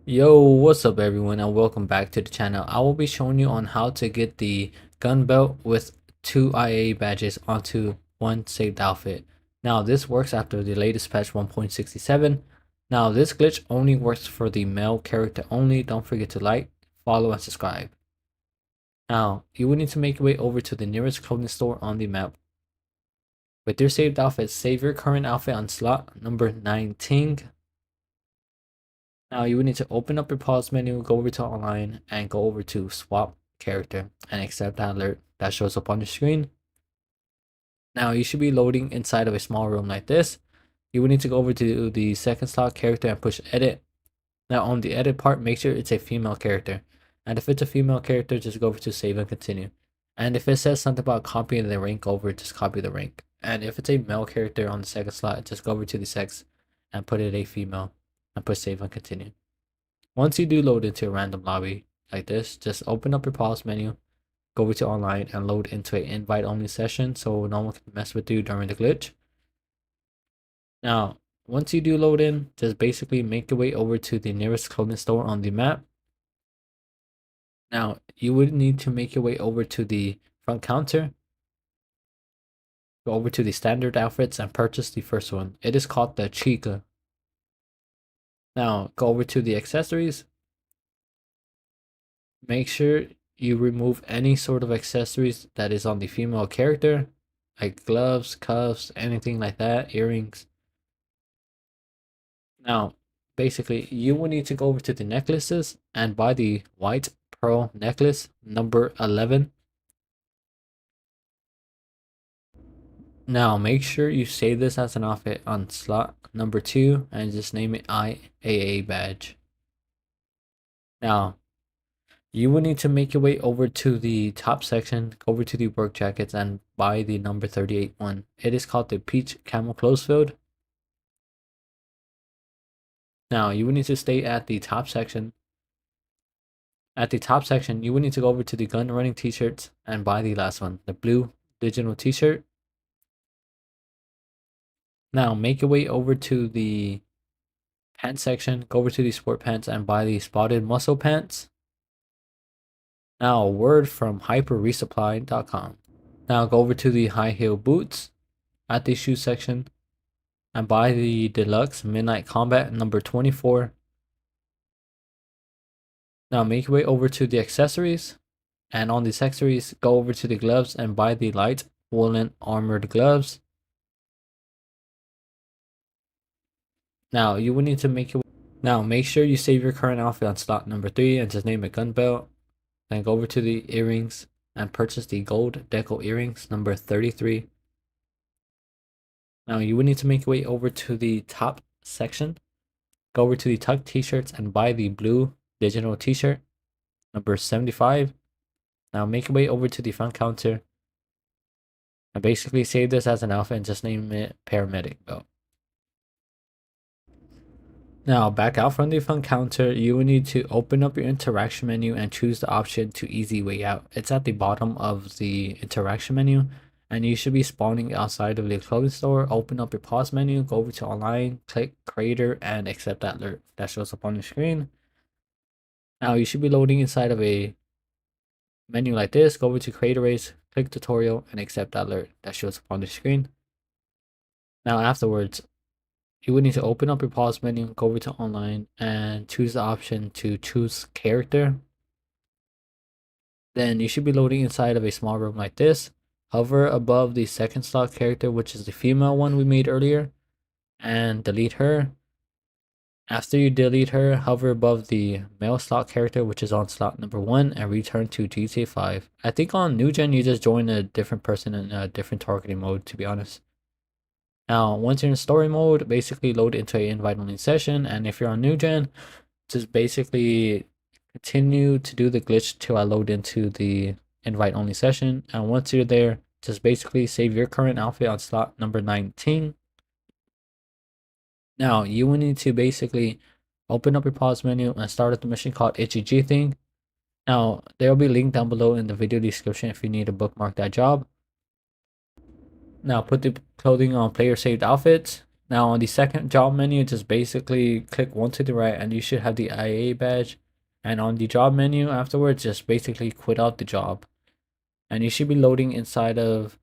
Yo, what's up everyone and welcome back to the channel. I will be showing you on how to get the gun belt with 2 IA badges onto one saved outfit. Now this works after the latest patch 1.67. Now this glitch only works for the male character only. Don't forget to like, follow and subscribe. Now you will need to make your way over to the nearest clothing store on the map. With your saved outfit, save your current outfit on slot number 19. Now you will need to open up your pause menu, go over to online, and go over to swap character and accept that alert that shows up on your screen. Now you should be loading inside of a small room like this. You will need to go over to the second slot character and push edit. Now on the edit part, make sure it's a female character. And if it's a female character, just go over to save and continue. And if it says something about copying the rank over, just copy the rank. And if it's a male character on the second slot, just go over to the sex and put it a female and push save and continue. Once you do load into a random lobby like this, just open up your pause menu, go over to online and load into an invite only session so no one can mess with you during the glitch. Now, once you do load in, just basically make your way over to the nearest clothing store on the map. Now, you would need to make your way over to the front counter, go over to the standard outfits and purchase the first one. It is called the Chica. Now, go over to the accessories. Make sure you remove any sort of accessories that is on the female character, like gloves, cuffs, anything like that, earrings. Now, basically, you will need to go over to the necklaces and buy the white pearl necklace number 11. Now, make sure you save this as an outfit on slot number 2 and just name it IAA badge. Now, you will need to make your way over to the top section, go over to the work jackets and buy the number 38 one. It is called the Peach Camel Clothes Field. Now, you will need to stay at the top section. At the top section, you will need to go over to the gun running t-shirts and buy the last one, the blue digital t-shirt. Now, make your way over to the pants section, go over to the sport pants and buy the spotted muscle pants. Now, a word from hyperresupply.com. Now, go over to the high heel boots at the shoe section and buy the deluxe midnight combat number 24. Now, make your way over to the accessories, and on the accessories, go over to the gloves and buy the light woolen armored gloves. Now, you will need to make sure you save your current outfit on slot number 3 and just name it gun belt. Then go over to the earrings and purchase the gold deco earrings number 33. Now you will need to make your way over to the top section, go over to the tuck t-shirts and buy the blue digital t-shirt number 75. Now make your way over to the front counter and basically save this as an outfit and just name it paramedic belt. Now, back out from the front counter, you will need to open up your interaction menu and choose the option to easy way out. It's at the bottom of the interaction menu, and you should be spawning outside of the clothing store. Open up your pause menu, go over to online, click creator, and accept that alert that shows up on your screen. Now, you should be loading inside of a menu like this. Go over to creator race, click tutorial, and accept that alert that shows up on the screen. Now, afterwards, you would need to open up your pause menu, go over to online and choose the option to choose character. Then you should be loading inside of a small room like this. Hover above the second slot character, which is the female one we made earlier, and delete her. After you delete her, hover above the male slot character, which is on slot number 1, and return to GTA 5. I think on new gen you just join a different person in a different targeting mode, to be honest. Now, once you're in story mode, basically load into an invite only session. And if you're on new gen, just basically continue to do the glitch till I load into the invite only session. And once you're there, just basically save your current outfit on slot number 19. Now, you will need to basically open up your pause menu and start at the mission called Itchy G Thing. Now, there will be a link down below in the video description if you need to bookmark that job. Now put the clothing on player saved outfits. Now on the second job menu, just basically click one to the right and you should have the IA badge. And on the job menu afterwards, just basically quit out the job. And you should be loading inside of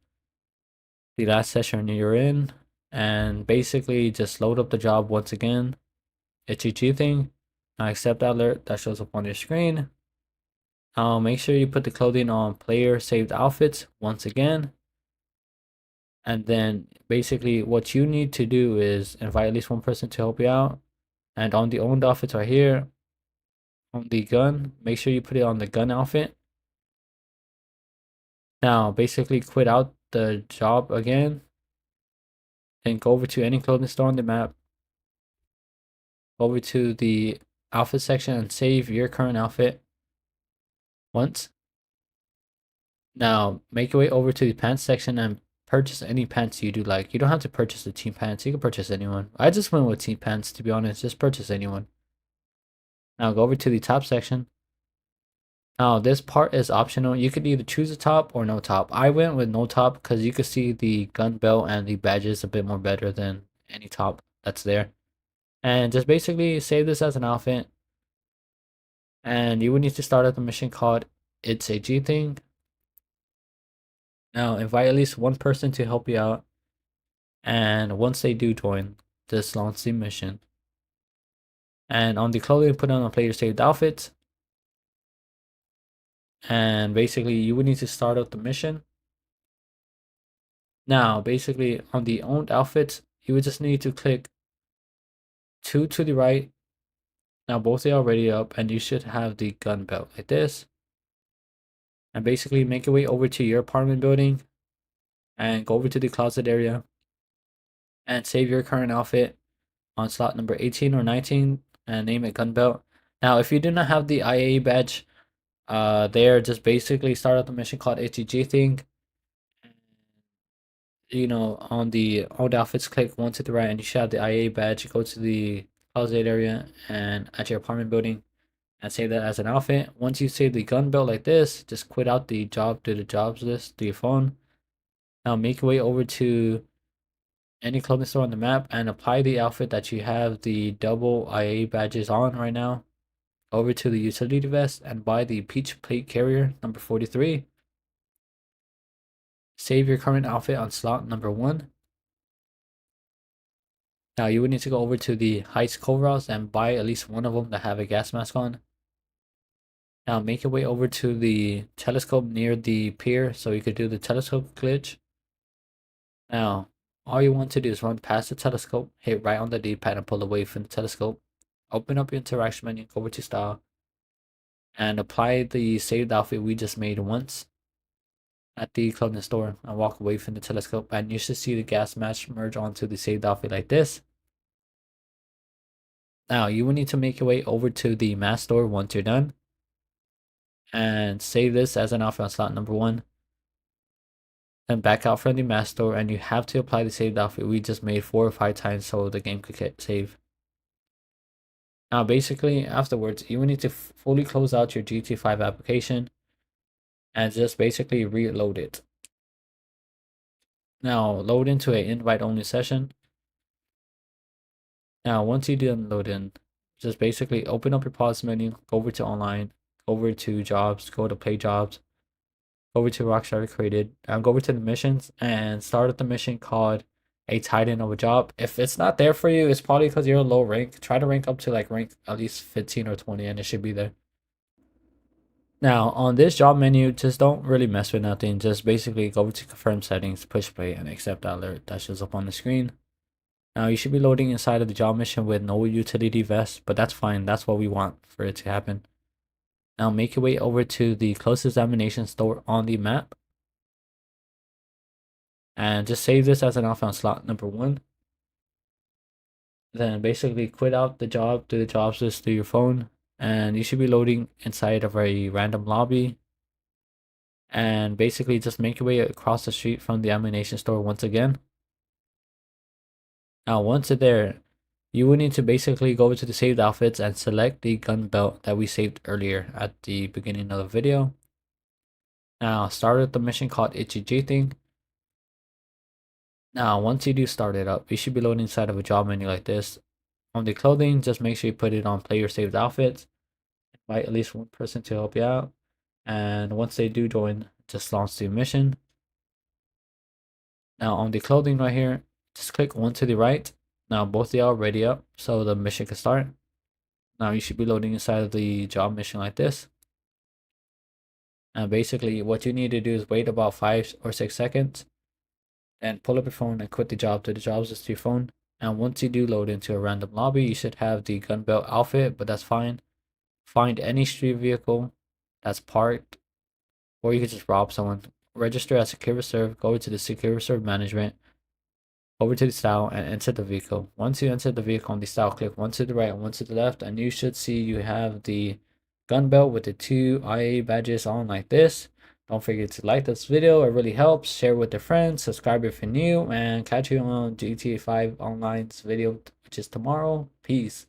the last session you're in. And basically just load up the job once again. HEG thing. Now accept that alert that shows up on your screen. Make sure you put the clothing on player saved outfits once again. And then basically what you need to do is invite at least one person to help you out. And on the owned outfits right here, on the gun, make sure you put it on the gun outfit. Now basically quit out the job again. Then go over to any clothing store on the map. Go over to the outfit section and save your current outfit once. Now make your way over to the pants section and purchase any pants you do like. You don't have to purchase the team pants. You can purchase anyone. I just went with team pants, to be honest. Just purchase anyone. Now go over to the top section. Now this part is optional. You could either choose a top or no top. I went with no top because you could see the gun belt and the badges a bit more better than any top that's there. And just basically save this as an outfit. And you would need to start at the mission called It's a G Thing. Now invite at least one person to help you out. And once they do join, just launch the mission. And on the clothing, put on a player saved outfit. And basically you would need to start out the mission. Now basically on the owned outfits, you would just need to click 2 to the right. Now both are already up and you should have the gun belt like this. And basically make your way over to your apartment building and go over to the closet area and save your current outfit on slot number 18 or 19 and name it gun belt. Now if you do not have the IA badge there, just basically start out the mission called HEG thing. You know, on the old outfits, click one to the right and you should have the IA badge. Go to the closet area and at your apartment building and save that as an outfit. Once you save the gun belt like this, just quit out the job to the jobs list to your phone. Now make your way over to any clothing store on the map and apply the outfit that you have the double IA badges on right now. Over to the utility vest and buy the peach plate carrier number 43. Save your current outfit on slot number 1. Now you would need to go over to the heights coveralls and buy at least one of them that have a gas mask on. Now make your way over to the telescope near the pier so you could do the telescope glitch. Now all you want to do is run past the telescope, hit right on the D-pad and pull away from the telescope. Open up your interaction menu, go over to style, and apply the saved outfit we just made once at the clothing store and walk away from the telescope, and you should see the gas mask merge onto the saved outfit like this. Now you will need to make your way over to the mask store once you're done and save this as an outfit on slot number 1. Then back out from the mask store and you have to apply the saved outfit we just made 4 or 5 times so the game could get save. Now basically afterwards you will need to fully close out your GTA 5 application and just basically reload it. Now load into an invite only session. Now once you do load in, just basically open up your pause menu, go over to online, go over to jobs, go to play jobs, go over to Rockstar Created, and go over to the missions and start at the mission called a titan of a job. If it's not there for you, it's probably because you're a low rank. Try to rank up to like rank at least 15 or 20 and it should be there. Now on this job menu, just don't really mess with nothing. Just basically go over to confirm settings, push play, and accept that alert that shows up on the screen. Now you should be loading inside of the job mission with no utility vest, but that's fine. That's what we want for it to happen. Now make your way over to the closest ammunition store on the map. And just save this as an alpha on slot number 1. Then basically quit out the job, do the jobs list through your phone. And you should be loading inside of a random lobby. And basically just make your way across the street from the ammunition store once again. Now once you're there, you will need to basically go to the saved outfits and select the gun belt that we saved earlier at the beginning of the video. Now start with the mission called HEG thing. Now, once you do start it up, you should be loading inside of a job menu like this. On the clothing, just make sure you put it on player saved outfits. Invite at least one person to help you out. And once they do join, just launch the mission. Now on the clothing right here, just click one to the right. Now both of y'all are ready up, so the mission can start. Now you should be loading inside of the job mission like this. And basically what you need to do is wait about 5 or 6 seconds and pull up your phone and quit the job to the jobs list to your phone. And once you do load into a random lobby, you should have the gun belt outfit, but that's fine. Find any street vehicle that's parked, or you could just rob someone. Register as secure reserve, go to the secure reserve management, over to the style and enter the vehicle. Once you enter the vehicle on the style, click one to the right and one to the left, and you should see you have the gun belt with the 2 IA badges on like this. Don't forget to like this video, it really helps. Share with your friends, subscribe if you're new, and catch you on GTA 5 Online's video, which is tomorrow. Peace.